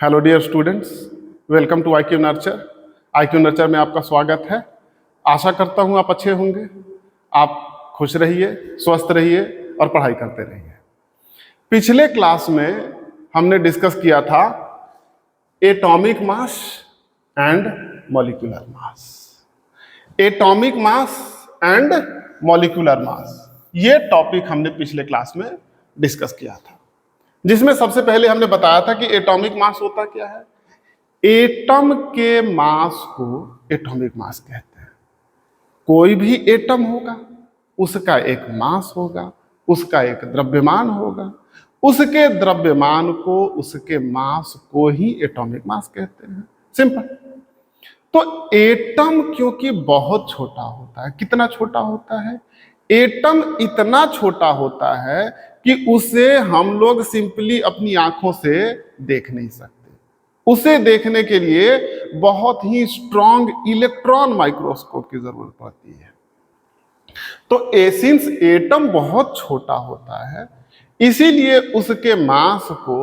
Hello dear students, welcome to IQ nurture. IQ nurture में आपका स्वागत है। आशा करता हूँ आप अच्छे होंगे। आप खुश रहिए, स्वस्थ रहिए और पढ़ाई करते रहिए। पिछले क्लास में हमने डिस्कस किया था atomic mass and molecular mass. Atomic mass and molecular mass, ये टॉपिक हमने पिछले क्लास में डिस्कस किया था, जिसमें सबसे पहले हमने बताया था कि एटॉमिक मास होता क्या है। एटम के मास को एटॉमिक मास कहते हैं। कोई भी एटम होगा, उसका एक मास होगा, उसका एक द्रव्यमान होगा, उसके द्रव्यमान को, उसके मास को ही एटॉमिक मास कहते हैं। सिंपल। तो एटम क्योंकि बहुत छोटा होता है, कितना छोटा होता है? एटम इतना छोटा होता है कि उसे हम लोग सिंपली अपनी आंखों से देख नहीं सकते। उसे देखने के लिए बहुत ही स्ट्रॉन्ग इलेक्ट्रॉन माइक्रोस्कोप की जरूरत पड़ती है। तो सिंस एटम बहुत छोटा होता है, इसीलिए उसके मास को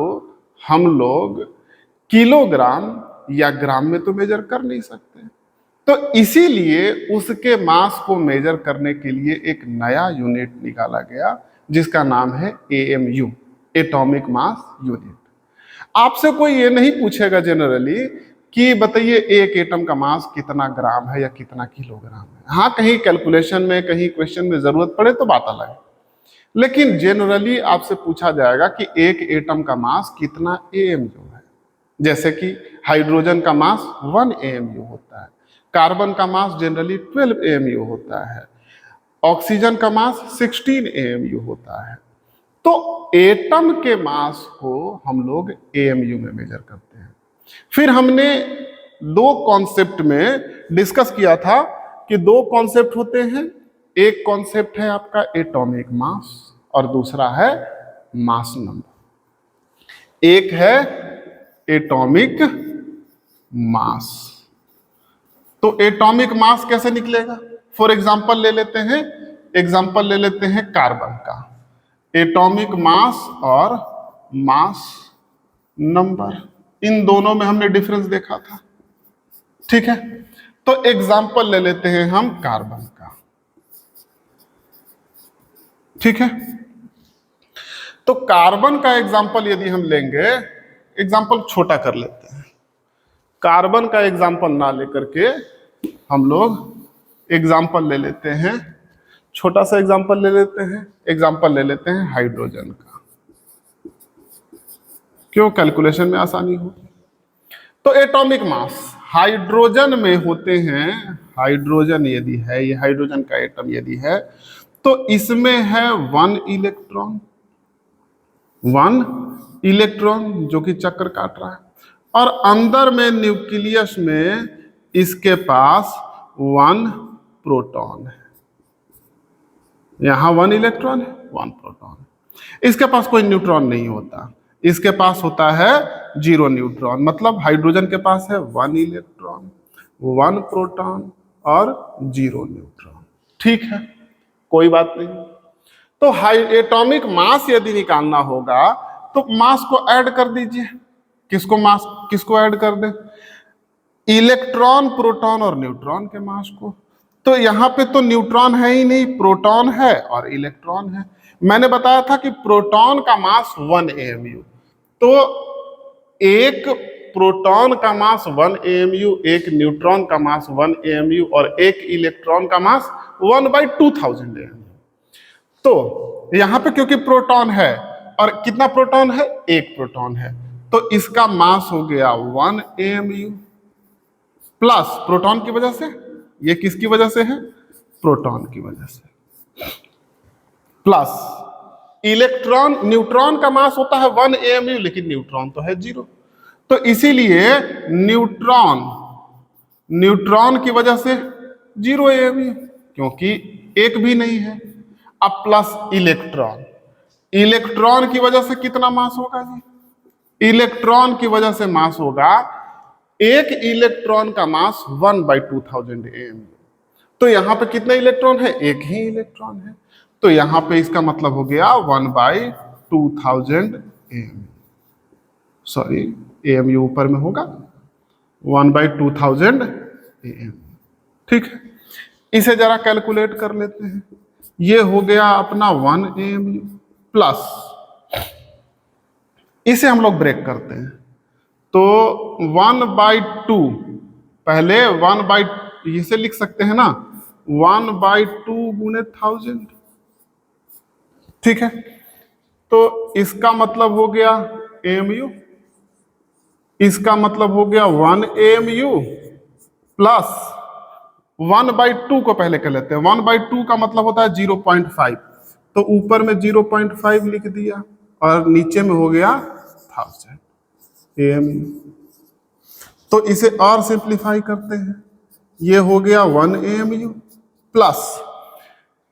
हम लोग किलोग्राम या ग्राम में तो मेजर कर नहीं सकते। तो इसीलिए उसके मास को मेजर करने के लिए एक नया यूनिट निकाला गया, जिसका नाम है AMU, एटॉमिक मास यूनिट। आपसे कोई ये नहीं पूछेगा जनरली कि बताइए एक एटम का मास कितना ग्राम है या कितना किलोग्राम है। हाँ, कहीं कैलकुलेशन में, कहीं क्वेश्चन में जरूरत पड़े तो बात अलग है, लेकिन जनरली आपसे पूछा जाएगा कि एक एटम का मास कितना AMU है। जैसे कि हाइड्रोजन का मास 1 AMU होता है, कार्बन का मास जनरली 12 AMU होता है, ऑक्सीजन का मास 16 AMU होता है। तो एटम के मास को हम लोग AMU में मेजर करते हैं। फिर हमने दो कॉन्सेप्ट में डिस्कस किया था कि दो कॉन्सेप्ट होते हैं। एक कॉन्सेप्ट है आपका एटॉमिक मास और दूसरा है मास नंबर। एक है एटॉमिक मास। तो एटॉमिक मास कैसे निकलेगा? फॉर एग्जांपल ले लेते हैं कार्बन का एटॉमिक मास और मास नंबर। इन दोनों में हमने डिफरेंस देखा था, ठीक है। तो एग्जांपल ले लेते हैं हम कार्बन का, ठीक है। तो कार्बन का एग्जांपल यदि हम लेंगे, एग्जांपल छोटा कर लेते हैं। कार्बन का एग्जांपल ना लेकर के हम लोग एग्जांपल ले लेते हैं, छोटा सा एग्जांपल ले लेते हैं। एग्जांपल ले लेते हैं हाइड्रोजन का, क्यों? कैलकुलेशन में आसानी हो। तो एटॉमिक मास हाइड्रोजन में होते हैं। हाइड्रोजन यदि है, ये हाइड्रोजन का एटम यदि है, तो इसमें है 1 इलेक्ट्रॉन, 1 इलेक्ट्रॉन जो कि चक्कर काट रहा है, और अंदर में न्यूक्लियस में इसके पास 1 प्रोटॉन है। यहां 1 इलेक्ट्रॉन है, 1 प्रोटॉन है। इसके पास कोई न्यूट्रॉन नहीं होता, इसके पास होता है 0 न्यूट्रॉन। मतलब हाइड्रोजन के पास है 1 इलेक्ट्रॉन, 1 प्रोटॉन और 0 न्यूट्रॉन, ठीक है, कोई बात नहीं। तो एटॉमिक मास यदि निकालना होगा तो मास को ऐड कर दीजिए। किसको ऐड कर दे? इलेक्ट्रॉन, प्रोटॉन और न्यूट्रॉन के मास को। तो यहां पे तो न्यूट्रॉन है ही नहीं, प्रोटॉन है और इलेक्ट्रॉन है। मैंने बताया था कि प्रोटॉन का मास 1 AMU, तो एक प्रोटॉन का मास 1 AMU, एक न्यूट्रॉन का मास 1 AMU और एक इलेक्ट्रॉन का मास 1/2000 AMU। तो यहां पे क्योंकि प्रोटॉन है, और कितना प्रोटॉन है? एक प्रोटॉन है, तो इसका मास हो गया 1 AMU प्लस प्रोटॉन की वजह से, ये किसकी वजह से है? प्रोटॉन की वजह से, प्लस इलेक्ट्रॉन। न्यूट्रॉन का मास होता है 1 AMU, लेकिन न्यूट्रॉन तो है 0, तो इसीलिए न्यूट्रॉन की वजह से 0 AMU, क्योंकि एक भी नहीं है। अब प्लस इलेक्ट्रॉन की वजह से कितना मास होगा जी? इलेक्ट्रॉन की वजह से मास होगा, एक इलेक्ट्रॉन का मास 1/2000 AMU। तो यहां पे कितने इलेक्ट्रॉन है? एक ही इलेक्ट्रॉन है, तो यहां पे इसका मतलब हो गया 1/2000 AMU। सॉरी, AMU ऊपर में होगा 1/2000 AMU। ठीक है, इसे जरा कैलकुलेट कर लेते हैं। ये हो गया अपना 1 AMU प्लस, इसे हम लोग ब्रेक करते हैं तो 1/2, पहले 1/, इसे लिख सकते हैं ना 1/2 गुने 1000। ठीक है, तो इसका मतलब हो गया AMU, इसका मतलब हो गया 1 AMU प्लस 1/2 को पहले कर लेते हैं। 1/2 का मतलब होता है 0.5, तो ऊपर में 0.5 लिख दिया और नीचे में हो गया 1000 AMU। तो इसे और सिंप्लीफाई करते हैं, ये हो गया 1 AMU प्लस,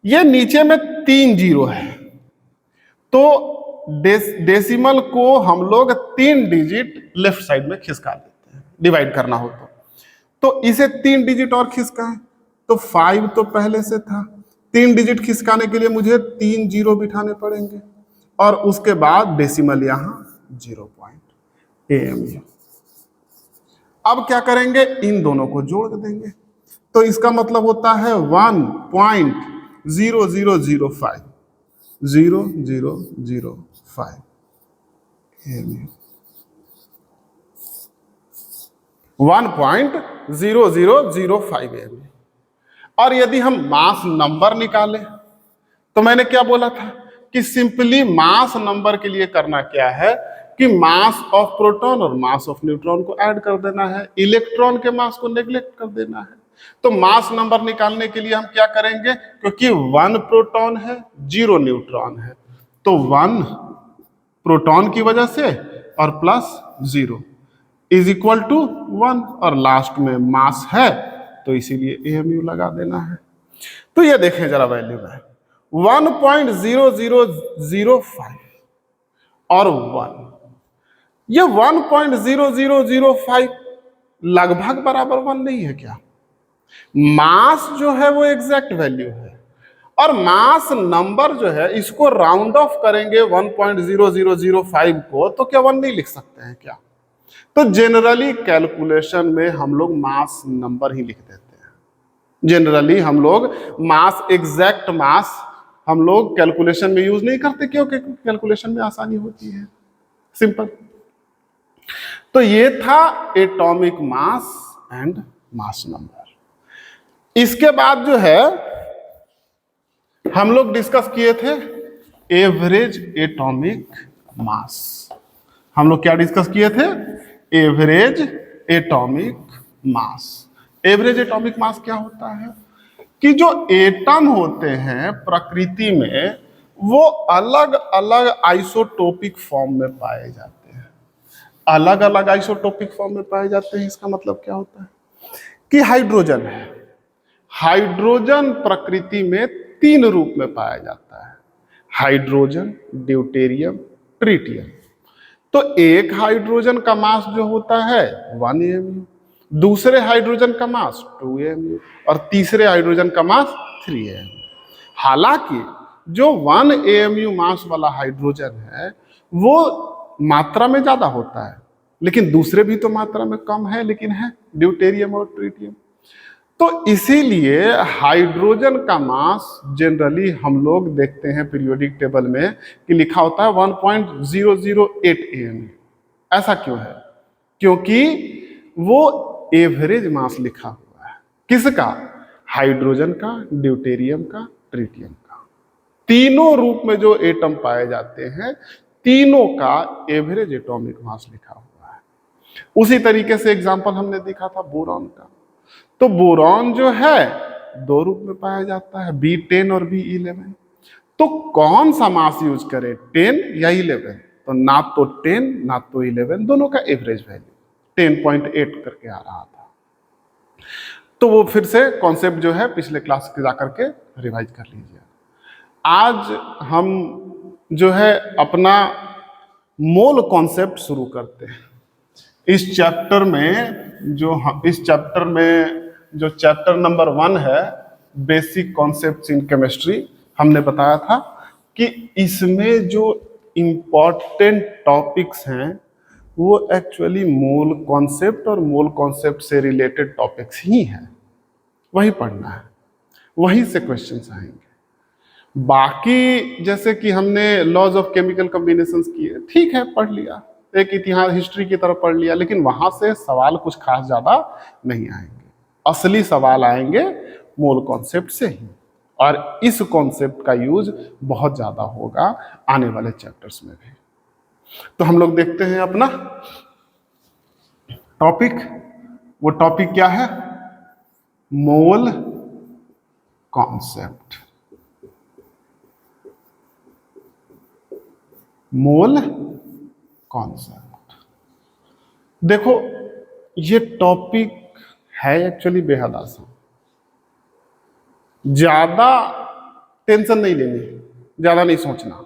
ये नीचे में 3 जीरो है तो डेसिमल को हम लोग 3 डिजिट लेफ्ट साइड में खिसका देते हैं, डिवाइड करना हो तो इसे 3 डिजिट और खिसकाएं तो 5 तो पहले से था, 3 डिजिट खिसकाने के लिए मुझे 3 जीरो बिठाने पड़ेंगे और उसके बाद डेसिमल यहां 0 AMU। अब क्या करेंगे, इन दोनों को जोड़ देंगे तो इसका मतलब होता है 1.0005 0005 AMU। 1.0005 AMU। और यदि हम मास नंबर निकालें तो मैंने क्या बोला था कि सिंपली मास नंबर के लिए करना क्या है कि मास ऑफ प्रोटॉन और मास ऑफ न्यूट्रॉन को ऐड कर देना है, इलेक्ट्रॉन के मास को नेग्लेक्ट कर देना है। तो मास नंबर निकालने के लिए हम क्या करेंगे, क्योंकि 1 प्रोटॉन है 0 न्यूट्रॉन है तो 1 प्रोटॉन की वजह से और प्लस 0 इज इक्वल टू 1 और लास्ट में मास है तो इसीलिए AMU लगा देना है। तो ये देखें जरा वैल्यू है 1.0005 और 1, ये 1.0005 लगभग बराबर 1 नहीं है क्या? मास जो है वो एग्जैक्ट वैल्यू है और मास नंबर जो है इसको राउंड ऑफ करेंगे 1.0005 को तो क्या 1 नहीं लिख सकते हैं क्या? तो जनरली कैलकुलेशन में हम लोग मास नंबर ही लिख देते हैं। जनरली हम लोग मास, एग्जैक्ट मास हम लोग कैलकुलेशन में यूज नहीं करते क्योंकि कैलकुलेशन में आसानी होती है, सिंपल। तो ये था atomic mass and mass number. इसके बाद जो है हम लोग डिस्कस किए थे एवरेज एटॉमिक मास। हम लोग क्या डिस्कस किए थे? Average atomic mass. Average atomic mass क्या होता है कि जो एटम होते हैं प्रकृति में वो अलग अलग आइसोटोपिक फॉर्म में पाए जाते हैं, अलग अलग आइसोटोपिक फॉर्म में पाए जाते हैं। इसका मतलब क्या होता है कि हाइड्रोजन है, हाइड्रोजन प्रकृति में 3 रूप में पाया जाता है, हाइड्रोजन, ड्यूटेरियम, ट्रिटियम। तो एक हाइड्रोजन का मास जो होता है 1 AMU, दूसरे हाइड्रोजन का मास 2 AMU और तीसरे हाइड्रोजन का मास 3 AMU। हालांकि जो 1 AMU मास वाला हाइड्रोजन है वो मात्रा में ज्यादा होता है, लेकिन दूसरे भी तो मात्रा में कम है, लेकिन है ड्यूटेरियम और ट्रिटियम। तो इसीलिए हाइड्रोजन का मास जनरली हम लोग देखते हैं पीरियोडिक टेबल में कि लिखा होता है 1.008 AMU। ऐसा क्यों है? क्योंकि वो एवरेज मास लिखा हुआ है। किसका? हाइड्रोजन का, ड्यूटेरियम का, ट्रिटियम का। तीनों रूप में जो एटम पाए जाते हैं तीनों का एवरेज एटॉमिक मास लिखा हुआ है। उसी तरीके से एग्जांपल हमने देखा था बोरॉन का। तो बोरॉन जो है 2 रूप में पाया जाता है, B10 और B11। तो कौन सा मास यूज करें, 10 या 11? तो ना तो 10 ना तो 11, दोनों का एवरेज वैल्यू 10.8 करके आ रहा था। तो वो फिर से कॉन्सेप्ट जो है पिछले क्लास के जाकर के रिवाइज कर लीजिए। आज हम जो है अपना मोल कॉन्सेप्ट शुरू करते हैं। इस चैप्टर में जो चैप्टर नंबर 1 है बेसिक कॉन्सेप्ट्स इन केमिस्ट्री, हमने बताया था कि इसमें जो इम्पोर्टेंट टॉपिक्स हैं वो एक्चुअली मोल कॉन्सेप्ट और मोल कॉन्सेप्ट से रिलेटेड टॉपिक्स ही हैं, वही पढ़ना है, वहीं से क्वेश्चंस आएंगे। बाकी जैसे कि हमने लॉज ऑफ केमिकल कॉम्बिनेशंस किए, ठीक है पढ़ लिया, एक इतिहास हिस्ट्री की तरफ पढ़ लिया, लेकिन वहां से सवाल कुछ खास ज्यादा नहीं आएंगे। असली सवाल आएंगे मोल कॉन्सेप्ट से ही, और इस कॉन्सेप्ट का यूज बहुत ज्यादा होगा आने वाले चैप्टर्स में भी। तो हम लोग देखते हैं अपना टॉपिक। वो टॉपिक क्या है? Mole concept. Mole concept. देखो ये टॉपिक है एक्चुअली बेहद आसान, ज्यादा टेंशन नहीं लेनी, ज्यादा नहीं सोचना।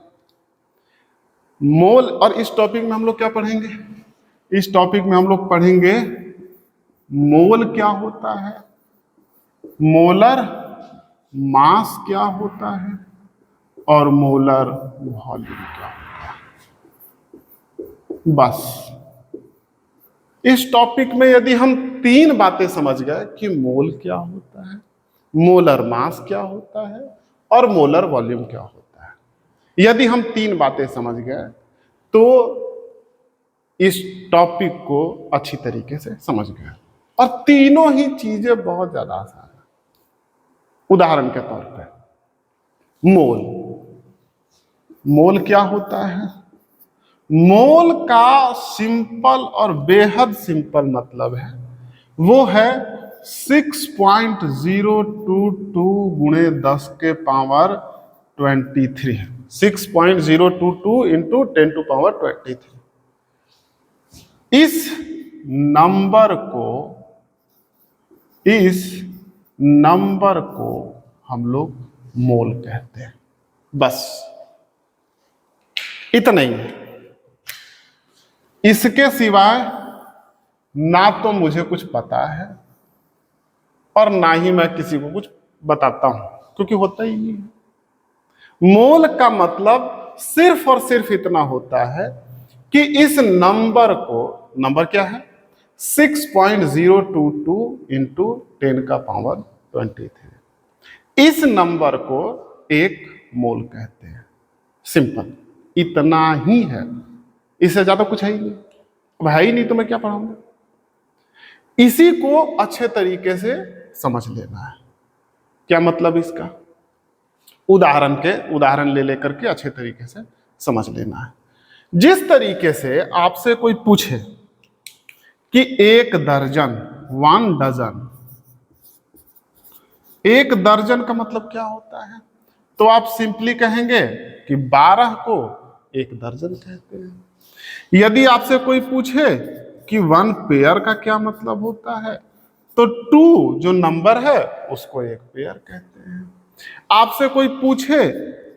मोल, और इस टॉपिक में हम लोग क्या पढ़ेंगे? इस टॉपिक में हम लोग पढ़ेंगे मोल क्या होता है, मोलर मास क्या होता है, और मोलर वॉल्यूम क्या होता है। बस इस टॉपिक में यदि हम 3 बातें समझ गए कि मोल क्या होता है, मोलर मास क्या होता है, और मोलर वॉल्यूम क्या होता है, यदि हम 3 बातें समझ गए तो इस टॉपिक को अच्छी तरीके से समझ गए। और तीनों ही चीजें बहुत ज्यादा आसान है। उदाहरण के तौर पे मोल, मोल क्या होता है? मोल का सिंपल और बेहद सिंपल मतलब है, वो है 6.022 गुणे 10 के पावर 23, 6.022 इंटू 10 टू पावर 23। इस नंबर को हम लोग मोल कहते हैं। बस इतना ही है। इसके सिवाय ना तो मुझे कुछ पता है और ना ही मैं किसी को कुछ बताता हूं, क्योंकि होता ही नहीं है। मोल का मतलब सिर्फ और सिर्फ इतना होता है कि इस नंबर को, नंबर क्या है? 6.022 इंटू 10 का पावर 23, इस नंबर को एक मोल कहते हैं। सिंपल इतना ही है, इससे ज्यादा कुछ है ही नहीं। अब है ही नहीं तो मैं क्या पढ़ाऊंगा? इसी को अच्छे तरीके से समझ लेना है। क्या मतलब इसका? उदाहरण ले लेकर के अच्छे तरीके से समझ लेना है। जिस तरीके से आपसे कोई पूछे कि 1 दर्जन, 1 डजन, 1 दर्जन का मतलब क्या होता है, तो आप सिंपली कहेंगे कि 12 को 1 दर्जन कहते हैं। यदि आपसे कोई पूछे कि 1 पेयर का क्या मतलब होता है, तो 2 जो नंबर है उसको 1 पेयर कहते हैं। आपसे कोई पूछे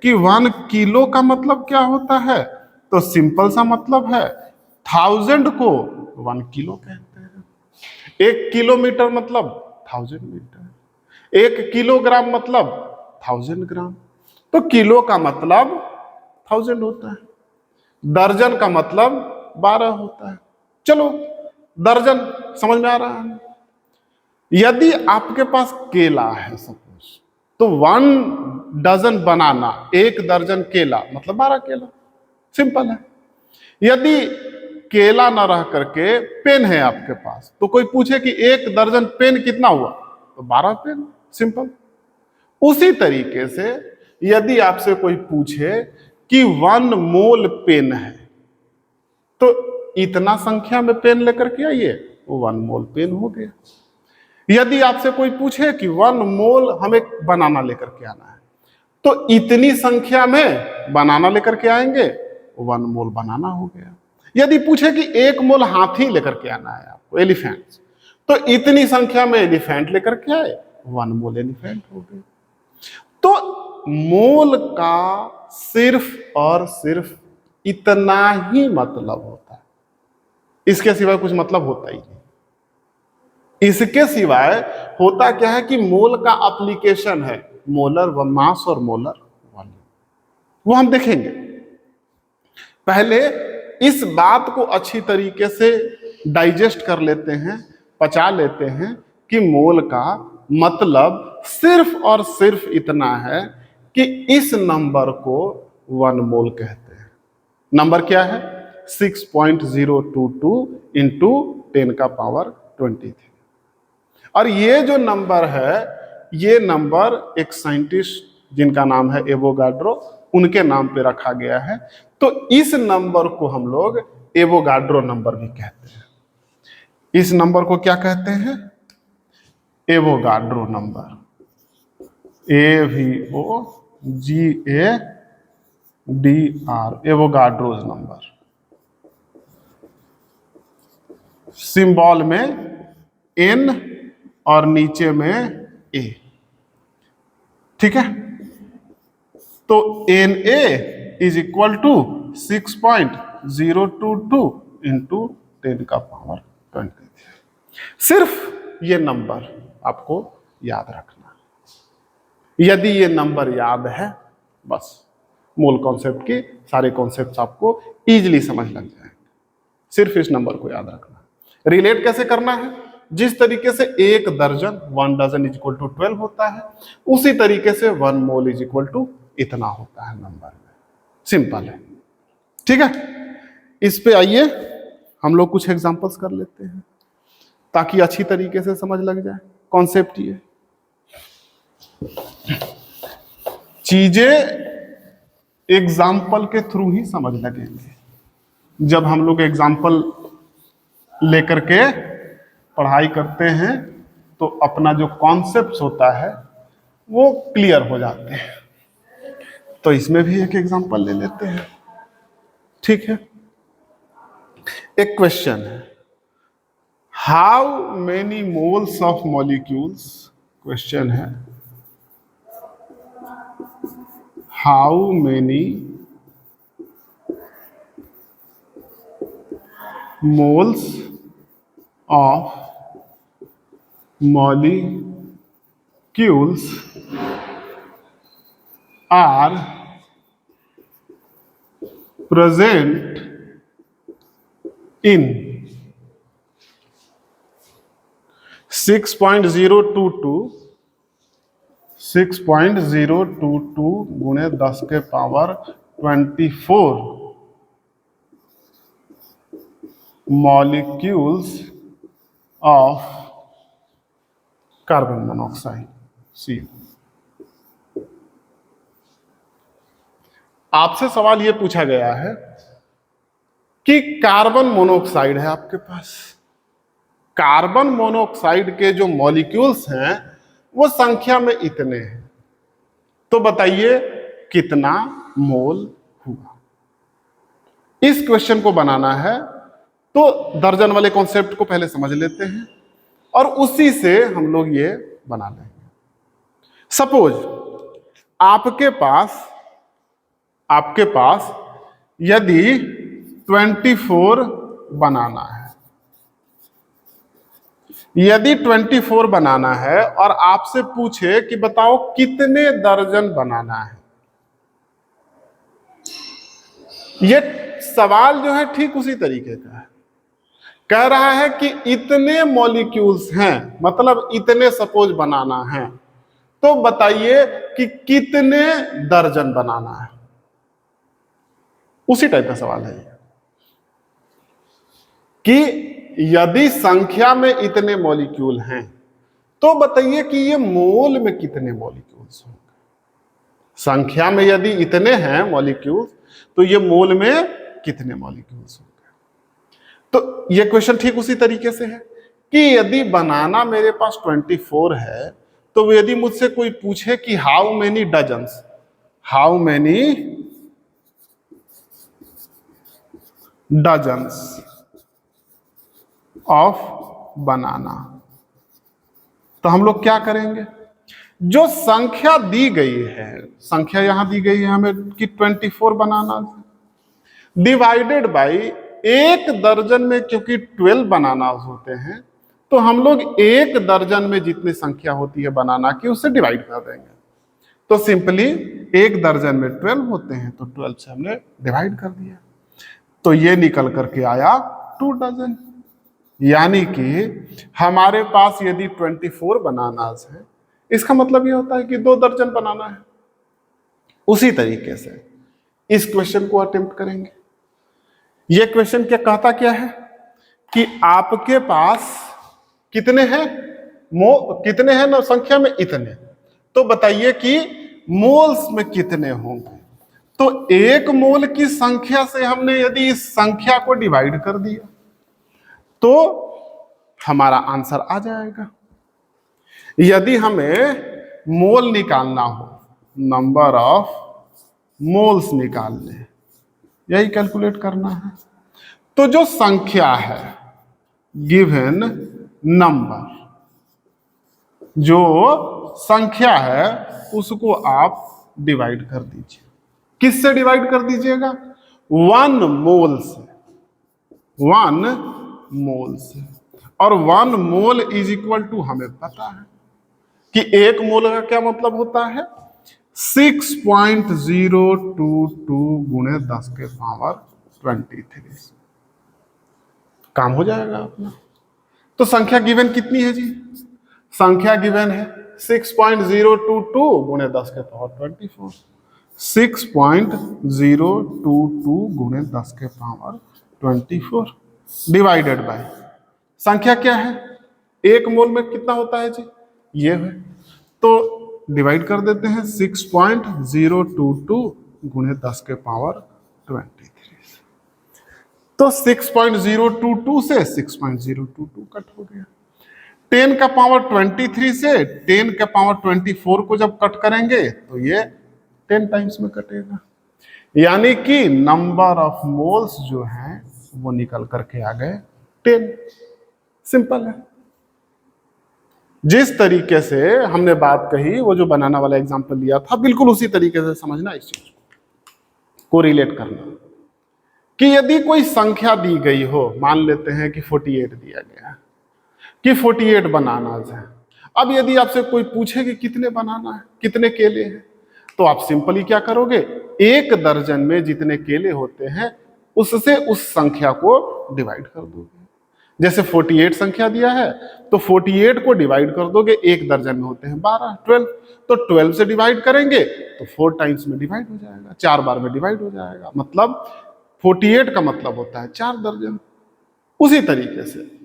कि 1 किलो का मतलब क्या होता है, तो सिंपल सा मतलब है 1000 को 1 किलो कहते हैं। 1 किलोमीटर मतलब 1000 मीटर, 1 किलोग्राम मतलब 1000 ग्राम। तो किलो का मतलब 1000 होता है, दर्जन का मतलब 12 होता है। चलो दर्जन समझ में आ रहा है। यदि आपके पास केला है सपोज, तो 1 डजन बनाना, 1 दर्जन केला मतलब 12 केला। सिंपल है। यदि केला ना रह करके पेन है आपके पास, तो कोई पूछे कि 1 दर्जन पेन कितना हुआ, तो 12 पेन। सिंपल। उसी तरीके से यदि आपसे कोई पूछे कि 1 मोल पेन है, तो इतना संख्या में पेन लेकर के आइए, वो 1 मोल पेन हो गया। यदि आपसे कोई पूछे कि 1 मोल हमें बनाना लेकर के आना है, तो इतनी संख्या में बनाना लेकर के आएंगे, 1 मोल बनाना हो गया। यदि पूछे कि 1 मोल हाथी लेकर के आना है आपको, एलिफेंट, तो इतनी संख्या में एलिफेंट लेकर के आए, 1 मोल एलिफेंट हो गए। तो मोल का सिर्फ और सिर्फ इतना ही मतलब होता है, इसके सिवाय कुछ मतलब होता ही नहीं। इसके सिवाय होता क्या है कि मोल का एप्लीकेशन है मोलर मास और मोलर वॉल्यूम, वो हम देखेंगे। पहले इस बात को अच्छी तरीके से डाइजेस्ट कर लेते हैं, पचा लेते हैं कि मोल का मतलब सिर्फ और सिर्फ इतना है कि इस नंबर को 1 मोल कहते हैं। नंबर क्या है? 6.022 इंटू 10 का पावर 23। और ये जो नंबर है, ये नंबर एक साइंटिस्ट जिनका नाम है एवोगाड्रो, उनके नाम पे रखा गया है। तो इस नंबर को हम लोग एवोगाड्रो नंबर भी कहते हैं। इस नंबर को क्या कहते हैं? Avogadro number. AVOGADR, Avogadro's number. Symbol में N और नीचे में A। ठीक है, तो Na is equal to 6.022 into 10 का पावर 23। सिर्फ ये नंबर आपको याद रखना है। यदि ये नंबर याद है, बस मोल कॉन्सेप्ट के सारे कॉन्सेप्ट्स आपको इजीली समझ लग जाएंगे। सिर्फ इस नंबर को याद रखना है। रिलेट कैसे करना है? जिस तरीके से 1 दर्जन 1 डजन इज इक्वल टू 12 होता है, उसी तरीके से 1 मोल इज इक्वल टू इतना होता है नंबर में। सिंपल है। ठीक है, इस पे आइए हम लोग कुछ एग्जांपल्स कर लेते हैं ताकि अच्छी तरीके से समझ लग जाए कॉन्सेप्ट। ये चीजें एग्जाम्पल के थ्रू ही समझ लगेंगे। जब हम लोग एग्जाम्पल लेकर के पढ़ाई करते हैं तो अपना जो कॉन्सेप्ट होता है वो क्लियर हो जाते हैं। तो इसमें भी एक एग्जांपल ले लेते हैं। ठीक है, एक क्वेश्चन है, how many moles of molecules, question है how many moles of molecules are present in 6.022 गुणे 10 के power 24 molecules of carbon monoxide CO। आपसे सवाल यह पूछा गया है कि कार्बन मोनोऑक्साइड है आपके पास, कार्बन मोनोऑक्साइड के जो मॉलिक्यूल्स हैं वो संख्या में इतने हैं, तो बताइए कितना मोल हुआ। इस क्वेश्चन को बनाना है तो दर्जन वाले कॉन्सेप्ट को पहले समझ लेते हैं और उसी से हम लोग ये बना लेंगे। सपोज आपके पास यदि 24 बनाना है, यदि 24 बनाना है और आपसे पूछे कि बताओ कितने दर्जन बनाना है, ये सवाल जो है ठीक उसी तरीके का है। कह रहा है कि इतने मॉलिक्यूल्स हैं, मतलब इतने सपोज बनाना है, तो बताइए कि कितने दर्जन बनाना है। उसी टाइप का सवाल है ये कि यदि संख्या में इतने मॉलिक्यूल हैं तो बताइए कि ये मोल में कितने मॉलिक्यूल्स होंगे। संख्या में यदि इतने हैं मॉलिक्यूल्स तो ये मोल में कितने मॉलिक्यूल्स होंगे। तो ये क्वेश्चन ठीक उसी तरीके से है कि यदि बनाना मेरे पास 24 है तो यदि मुझसे कोई पूछे कि how many dozens, how many dozens of बनाना, तो हम लोग क्या करेंगे? जो संख्या दी गई है, संख्या यहां दी गई है हमें कि 24 बनाना, डिवाइडेड बाई एक दर्जन में क्योंकि 12 बनाना होते हैं तो हम लोग एक दर्जन में जितनी संख्या होती है बनाना की उससे डिवाइड कर देंगे। तो सिंपली एक दर्जन में 12 होते हैं तो 12 से हमने डिवाइड कर दिया। तो ये निकल करके आया 2 डजन। यानी कि हमारे पास यदि 24 बनानास है, इसका मतलब ये होता है कि 2 दर्जन बनाना है। उसी तरीके से इस क्वेश्चन को अटेम्प्ट करेंगे। ये क्वेश्चन क्या कहता क्या है कि आपके पास कितने हैं कितने हैं ना संख्या में इतने, तो बताइए कि मोल्स में कितने होंगे। तो 1 मोल की संख्या से हमने यदि इस संख्या को डिवाइड कर दिया तो हमारा आंसर आ जाएगा। यदि हमें मोल निकालना हो, नंबर ऑफ मोल्स निकालने, यही कैलकुलेट करना है, तो जो संख्या है गिवन नंबर, जो संख्या है उसको आप डिवाइड कर दीजिए। किससे डिवाइड कर दीजिएगा? 1 मोल से। 1 मोल से। और 1 मोल इज इक्वल टू, हमें पता है कि 1 मोल का क्या मतलब होता है, 6.022 गुणे 10 के पावर 23। काम हो जाएगा अपना। तो संख्या गिवन कितनी है जी? संख्या गिवन है 6.022 गुणे 10 के पावर 24। 6.022 गुणे 10 के पावर 24 डिवाइडेड बाय संख्या क्या है? 1 मोल में कितना होता है जी? ये है। तो डिवाइड कर देते हैं 6.022 गुणे 10 के पावर 23। तो 6.022 से 6.022 कट हो गया। 10 का पावर 23 से 10 का पावर 24 को जब कट करेंगे तो ये 10 टाइम्स में कटेगा। यानी कि नंबर ऑफ मोल्स जो हैं वो निकल करके आ गए 10। सिंपल है। जिस तरीके से हमने बात कही, वो जो बनाना वाला एग्जांपल लिया था, बिल्कुल उसी तरीके से समझना, इस चीज को रिलेट करना कि यदि कोई संख्या दी गई हो, मान लेते हैं कि 48 दिया गया कि 48 बनानास है। अब यदि आपसे कोई पूछे कि कितने बनाना है, कितने केले हैं, तो आप सिंपली क्या करोगे, 1 दर्जन में जितने केले होते हैं उससे उस संख्या को डिवाइड कर दोगे। जैसे 48 संख्या दिया है तो 48 को डिवाइड कर दोगे, 1 दर्जन में होते हैं 12, 12, तो 12 से डिवाइड करेंगे तो 4 टाइम्स में डिवाइड हो जाएगा, 4 बार में डिवाइड हो जाएगा। मतलब 48 का मतलब होता है 4 दर्जन। उसी तरीके से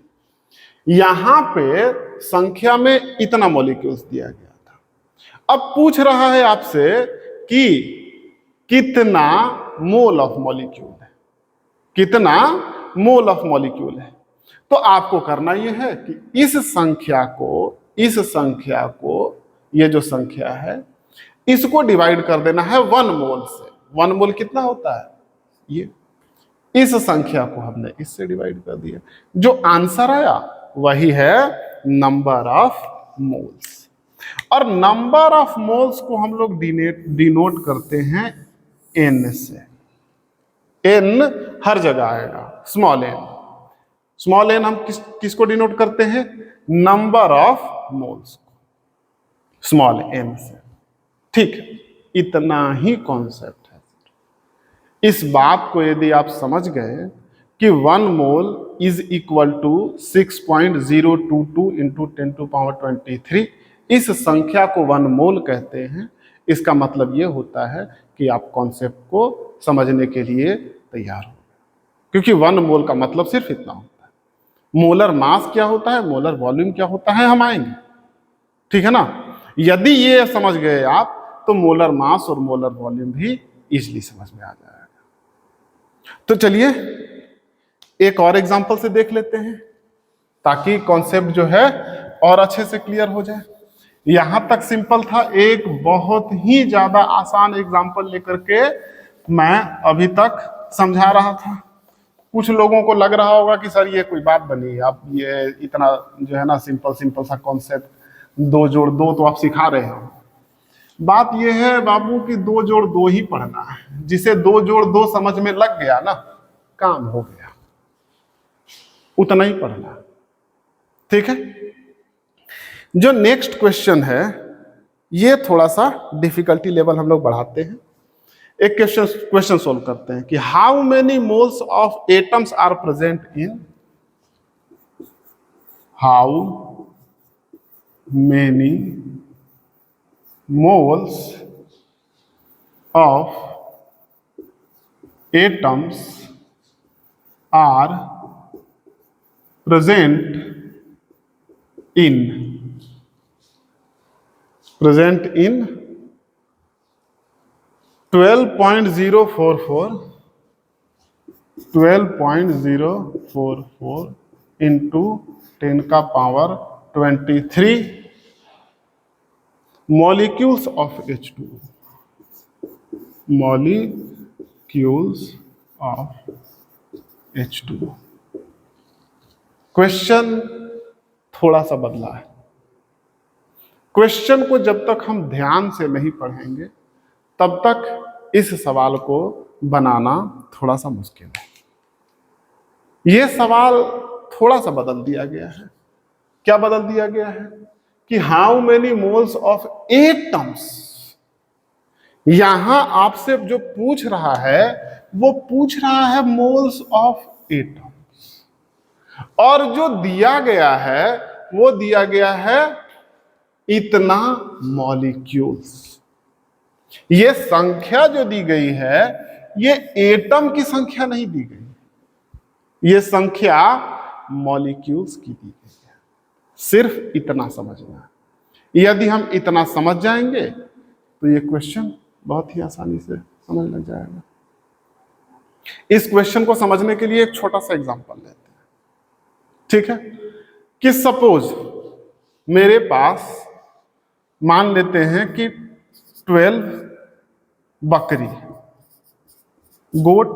यहां पे संख्या में इतना मॉलिक्यूल्स दिया गया था। अब पूछ रहा है आपसे कि कितना मोल ऑफ मॉलिक्यूल है, कितना मोल ऑफ मॉलिक्यूल है। तो आपको करना यह है कि इस संख्या को ये जो संख्या है इसको डिवाइड कर देना है 1 मोल से। 1 मोल कितना होता है? ये। इस संख्या को हमने इससे डिवाइड कर दिया, जो आंसर आया वही है नंबर ऑफ मोल्स। और नंबर ऑफ मोल्स को हम लोग डिनोट करते हैं n से। n हर जगह आएगा, स्मॉल n। स्मॉल n हम किसको डिनोट करते हैं? नंबर ऑफ मोल्स को, स्मॉल n से। ठीक है, इतना ही कॉन्सेप्ट है। इस बात को यदि आप समझ गए कि 1 mole is equal to 6.022 into 10 to power 23, इस संख्या को 1 मोल कहते हैं। इसका मतलब ये होता है कि आप कॉन्सेप्ट को समझने के लिए तैयार हो, क्योंकि 1 मोल का मतलब सिर्फ इतना होता है। मोलर मास क्या होता है, मोलर वॉल्यूम क्या होता है, हम आएंगे, ठीक है ना। यदि ये समझ गए आप तो मोलर मास और मोलर वॉल्यूम भी इजीली समझ में आ जाएगा। तो चलिए एक और एग्जांपल से देख लेते हैं ताकि कॉन्सेप्ट जो है और अच्छे से क्लियर हो जाए। यहां तक सिंपल था, एक बहुत ही ज्यादा आसान एग्जांपल लेकर के मैं अभी तक समझा रहा था। कुछ लोगों को लग रहा होगा कि सर ये कोई बात बनी, आप ये इतना जो है ना सिंपल सा कॉन्सेप्ट 2 जोड़ 2 तो आप सिखा रहे हो। बात ये है बाबू कि 2 जोड़ 2 ही पढ़ना है। जिसे 2 जोड़ 2 समझ में लग गया ना, काम हो गया, उतना ही पढ़ना, ठीक है। जो नेक्स्ट क्वेश्चन है ये थोड़ा सा डिफिकल्टी लेवल हम लोग बढ़ाते हैं। एक क्वेश्चन सोल्व करते हैं कि how many moles of atoms are present in, how many moles of atoms are present in 12.044 into 10⁻23 molecules of H2O, molecules of H2O। Question थोड़ा सा बदला है। क्वेश्चन को जब तक हम ध्यान से नहीं पढ़ेंगे तब तक इस सवाल को बनाना थोड़ा सा मुश्किल है। यह सवाल थोड़ा सा बदल दिया गया है। क्या बदल दिया गया है कि how many moles of atoms, यहां आपसे जो पूछ रहा है वो पूछ रहा है मोल्स ऑफ एटम्स, और जो दिया गया है वो दिया गया है इतना मॉलिक्यूल्स। ये संख्या जो दी गई है ये एटम की संख्या नहीं दी गई, ये संख्या मॉलिक्यूल्स की दी गई है। सिर्फ इतना समझना। यदि हम इतना समझ जाएंगे तो ये क्वेश्चन बहुत ही आसानी से समझ लग जाएगा। इस क्वेश्चन को समझने के लिए एक छोटा सा एग्जांपल लेते हैं, ठीक है। कि सपोज मेरे पास, मान लेते हैं कि 12 बकरी, गोट,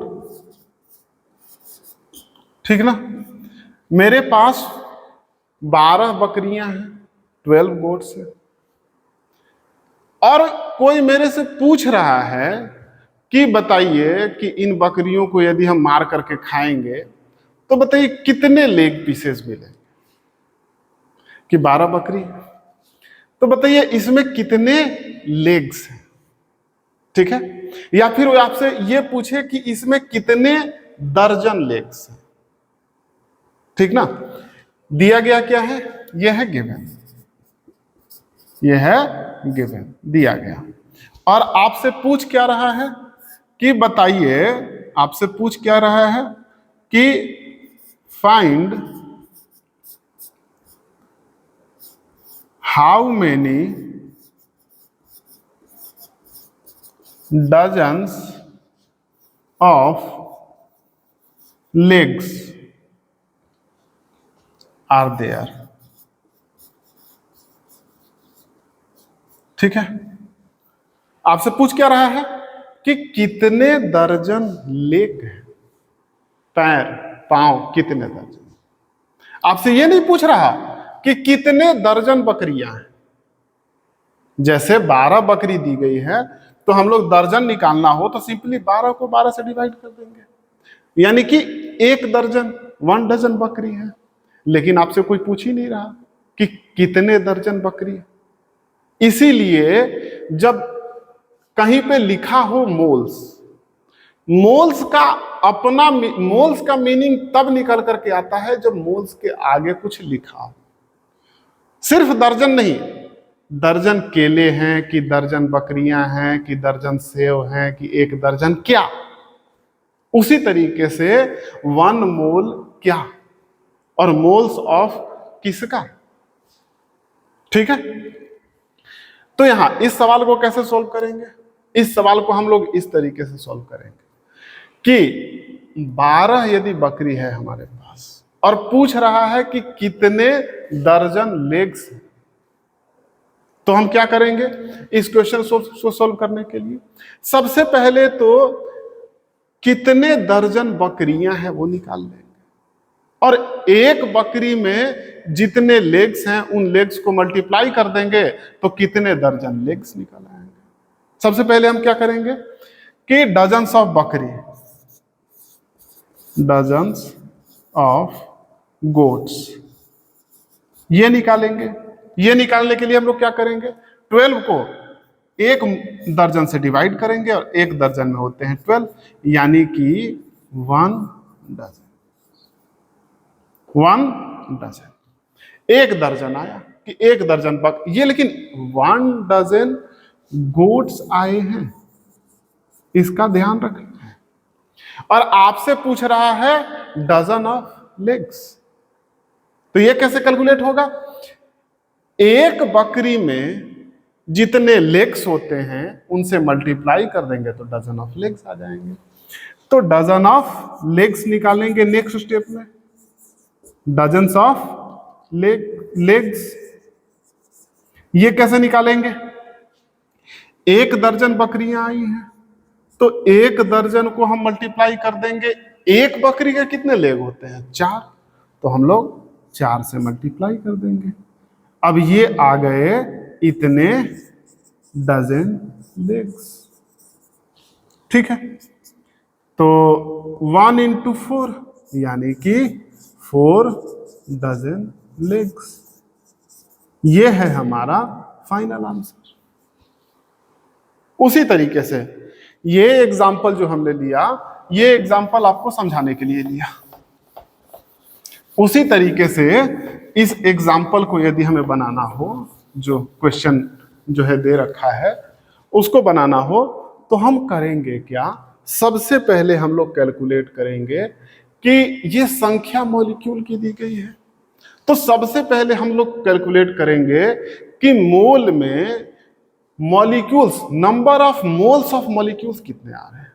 ठीक ना। मेरे पास 12 बकरियां हैं, 12 गोट्स हैं, और कोई मेरे से पूछ रहा है कि बताइए कि इन बकरियों को यदि हम मार करके खाएंगे तो बताइए कितने लेग पीसेस मिलेंगे। कि 12 बकरी, तो बताइए इसमें कितने लेग्स हैं, ठीक है। या फिर वो आपसे ये पूछे कि इसमें कितने दर्जन लेग्स हैं, ठीक ना। दिया गया क्या है, यह है गिवन, यह है गिवन, दिया गया। और आपसे पूछ क्या रहा है कि बताइए, आपसे पूछ क्या रहा है कि find how many dozens of legs are there, ठीक है। आपसे पूछ क्या रहा है कि कितने दर्जन लेग हैं, पैर, पांव कितने दर्जन। आपसे ये नहीं पूछ रहा कि कितने दर्जन बकरियां हैं। जैसे 12 बकरी दी गई है तो हम लोग दर्जन निकालना हो तो सिंपली 12 को 12 से डिवाइड कर देंगे, यानी कि 1 दर्जन, 1 डजन बकरी है। लेकिन आपसे कोई पूछ ही नहीं रहा कि कितने दर्जन बकरी है। इसीलिए जब कहीं पे लिखा हो मोल्स, मोल्स का अपना, मोल्स का मीनिंग तब निकल करके आता है जब मोल्स के आगे कुछ लिखा हो। सिर्फ दर्जन नहीं, दर्जन केले हैं कि दर्जन बकरियां हैं कि दर्जन सेव हैं कि 1 दर्जन क्या, उसी तरीके से 1 मोल क्या, और मोल्स ऑफ किसका, ठीक है। तो यहां इस सवाल को कैसे सोल्व करेंगे, इस सवाल को हम लोग इस तरीके से सोल्व करेंगे कि 12 यदि बकरी है हमारे पास और पूछ रहा है कि कितने दर्जन लेग्स, तो हम क्या करेंगे इस क्वेश्चन को सोल्व करने के लिए। सबसे पहले तो कितने दर्जन बकरियां हैं वो निकाल लेंगे, और एक बकरी में जितने लेग्स हैं उन लेग्स को मल्टीप्लाई कर देंगे तो कितने दर्जन लेग्स निकल आएंगे। सबसे पहले हम क्या करेंगे कि डजन्स ऑफ बकरी, डजन्स ऑफ गोट्स, ये निकालेंगे। ये निकालने के लिए हम लोग क्या करेंगे, 12 को एक दर्जन से डिवाइड करेंगे और एक दर्जन में होते हैं 12, यानी कि 1 डजन। 1 डजन, एक दर्जन आया कि एक दर्जन बक ये, लेकिन 1 डजन गोट्स आए हैं, इसका ध्यान रखें। और आपसे पूछ रहा है डजन ऑफ लेग्स, तो ये कैसे कैलकुलेट होगा? एक बकरी में जितने लेग्स होते हैं उनसे मल्टीप्लाई कर देंगे तो डजन ऑफ लेग्स आ जाएंगे। तो डजन ऑफ लेग्स निकालेंगे नेक्स्ट स्टेप में, डजन्स ऑफ लेग्स। ये कैसे निकालेंगे? एक दर्जन बकरियां आई हैं तो एक दर्जन को हम मल्टीप्लाई कर देंगे, एक बकरी के कितने लेग होते हैं? 4, तो हम लोग 4 से मल्टीप्लाई कर देंगे। अब ये आ गए इतने डजन लेग्स, ठीक है। तो 1 into 4 यानी कि 4 डजन लेग्स, ये है हमारा फाइनल आंसर। उसी तरीके से ये एग्जाम्पल जो हमने लिया, ये एग्जाम्पल आपको समझाने के लिए लिया। उसी तरीके से इस एग्जाम्पल को यदि हमें बनाना हो, जो क्वेश्चन जो है दे रखा है उसको बनाना हो, तो हम करेंगे क्या? सबसे पहले हम लोग कैलकुलेट करेंगे कि ये संख्या मॉलिक्यूल की दी गई है, तो सबसे पहले हम लोग कैलकुलेट करेंगे कि मोल में molecules, number of moles of molecules कितने आ रहे हैं।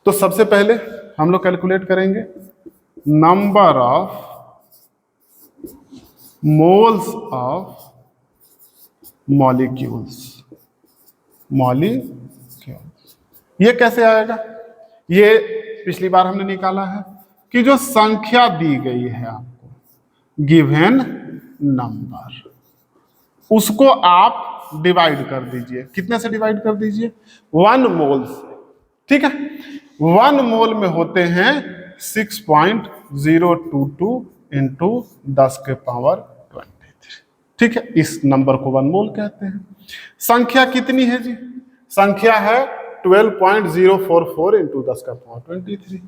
तो सबसे पहले हम लोग कैलकुलेट करेंगे number of moles of molecules. ये कैसे आएगा? ये पिछली बार हमने निकाला है कि जो संख्या दी गई है आपको, गिवन नंबर, उसको आप डिवाइड कर दीजिए। कितने से डिवाइड कर दीजिए? 1 मोल से, ठीक है। 1 मोल में होते हैं 6.022 इंटू 10 के पावर 23, ठीक है। इस नंबर को 1 मोल कहते हैं। संख्या कितनी है जी? संख्या है 12.044 इंटू 10 का पावर 23,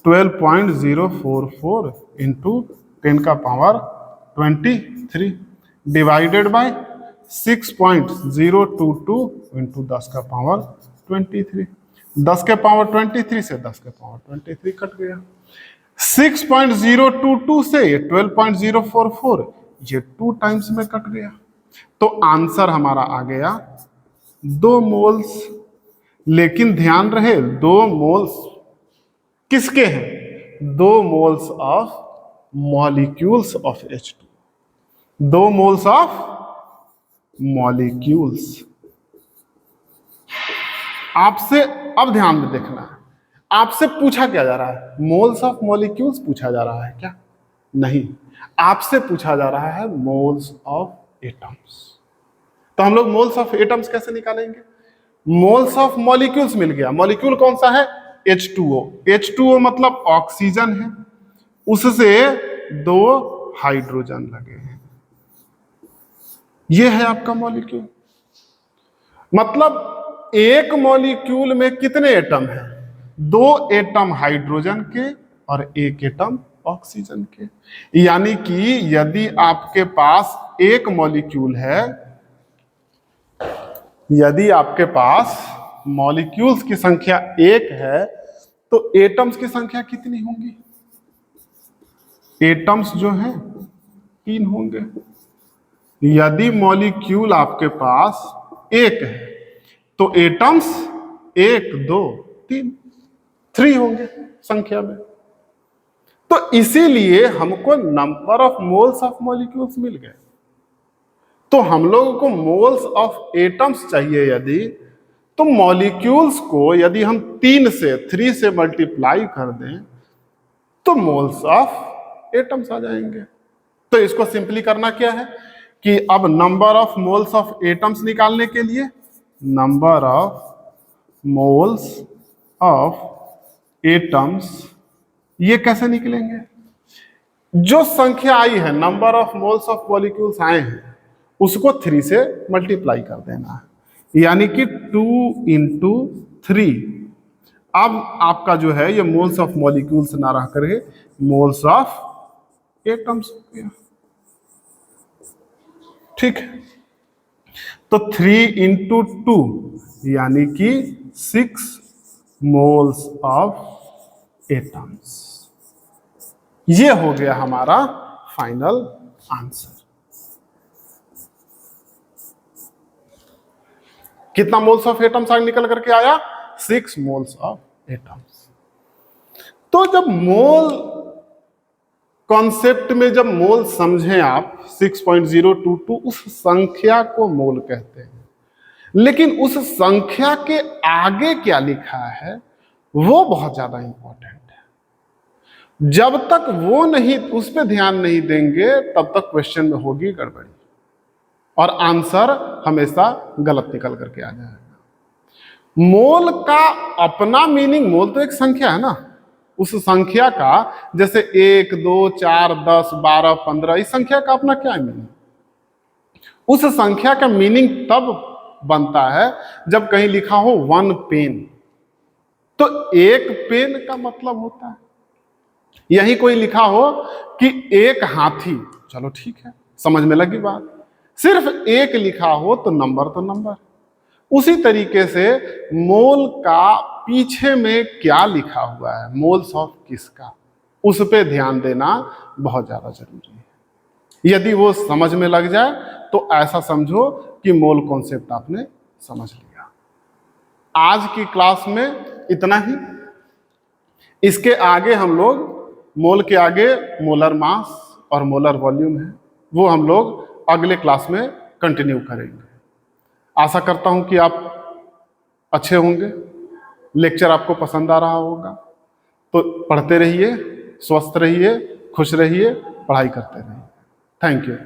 12.044 इंटू 10 का पावर 23 डिवाइडेड बाय 6.022 इंटू 10 का पावर 23। 10 के पावर 23 से 10 के पावर 23 कट गया। 6.022 से 12.044, ये 2 टाइम्स में कट गया। तो आंसर हमारा आ गया 2 मोल्स। लेकिन ध्यान रहे 2 मोल्स किसके हैं? 2 moles of molecules of H2, 2 moles of molecules. आपसे अब ध्यान में देखना है, आपसे पूछा क्या जा रहा है? मोल्स ऑफ मॉलिक्यूल्स पूछा जा रहा है क्या? नहीं, आपसे पूछा जा रहा है मोल्स ऑफ एटम्स। तो हम लोग मोल्स ऑफ एटम्स कैसे निकालेंगे? मोल्स ऑफ मॉलिक्यूल्स मिल गया। मॉलिक्यूल कौन सा है? H2O। H2O मतलब ऑक्सीजन है, उससे 2 हाइड्रोजन लगे हैं, ये है आपका मॉलिक्यूल। मतलब एक मॉलिक्यूल में कितने एटम हैं? 2 एटम हाइड्रोजन के और 1 एटम ऑक्सीजन के। यानी कि यदि आपके पास एक मॉलिक्यूल है, यदि आपके पास मॉलिक्यूल्स की संख्या 1 है, तो एटम्स की संख्या कितनी होंगी? एटम्स जो हैं 3 होंगे। यदि मॉलिक्यूल आपके पास 1 है तो एटम्स 1 2 3 3 होंगे संख्या में। तो इसीलिए हमको number of moles of molecules मिल गए। तो हम लोगों को मोल्स ऑफ एटम्स चाहिए यदि, तो मॉलिक्यूल्स को यदि हम 3 से मल्टीप्लाई कर दें तो मोल्स ऑफ एटम्स आ जाएंगे। तो इसको सिंपली करना क्या है कि अब number of moles of atoms निकालने के लिए number of moles of atoms, ये कैसे निकलेंगे? जो संख्या आई है, number of moles of molecules आए हैं, उसको 3 से मल्टीप्लाई कर देना है। यानी कि 2 इंटू 3। अब आपका जो है ये मोल्स ऑफ मॉलिक्यूल्स ना रह करके मोल्स ऑफ एटम्स हो गया। ठीक है, तो 3 इंटू 2 यानी कि 6 मोल्स ऑफ एटम्स। ये हो गया हमारा फाइनल आंसर। कितना मोल्स ऑफ एटम्स आगे निकल करके आया? 6 मोल्स ऑफ एटम्स। तो जब मोल कॉन्सेप्ट में जब मोल समझें आप 6.022, उस संख्या को मोल कहते हैं। लेकिन उस संख्या के आगे क्या लिखा है वो बहुत ज्यादा इंपॉर्टेंट है। जब तक वो नहीं, उस पर ध्यान नहीं देंगे तब तक क्वेश्चन में होगी गड़बड़ी और आंसर हमेशा गलत निकल करके आ जाएगा। मोल का अपना मीनिंग, मोल तो एक संख्या है ना, उस संख्या का जैसे 1, 2, 4, 10, 12, 15, इस संख्या का अपना क्या मीनिंग? उस संख्या का मीनिंग तब बनता है जब कहीं लिखा हो 1 पेन, तो 1 पेन का मतलब होता है। यही कोई लिखा हो कि 1 हाथी, चलो ठीक है, समझ में लगी बात। सिर्फ 1 लिखा हो तो नंबर तो नंबर। उसी तरीके से मोल का पीछे में क्या लिखा हुआ है, मोल्स ऑफ किसका, उस पे ध्यान देना बहुत ज्यादा जरूरी है। यदि वो समझ में लग जाए तो ऐसा समझो कि मोल कॉन्सेप्ट आपने समझ लिया। आज की क्लास में इतना ही। इसके आगे हम लोग, मोल के आगे मोलर मास और मोलर वॉल्यूम है, वो हम लोग अगले क्लास में कंटिन्यू करेंगे। आशा करता हूं कि आप अच्छे होंगे, लेक्चर आपको पसंद आ रहा होगा। तो पढ़ते रहिए, स्वस्थ रहिए, खुश रहिए, पढ़ाई करते रहिए। Thank you.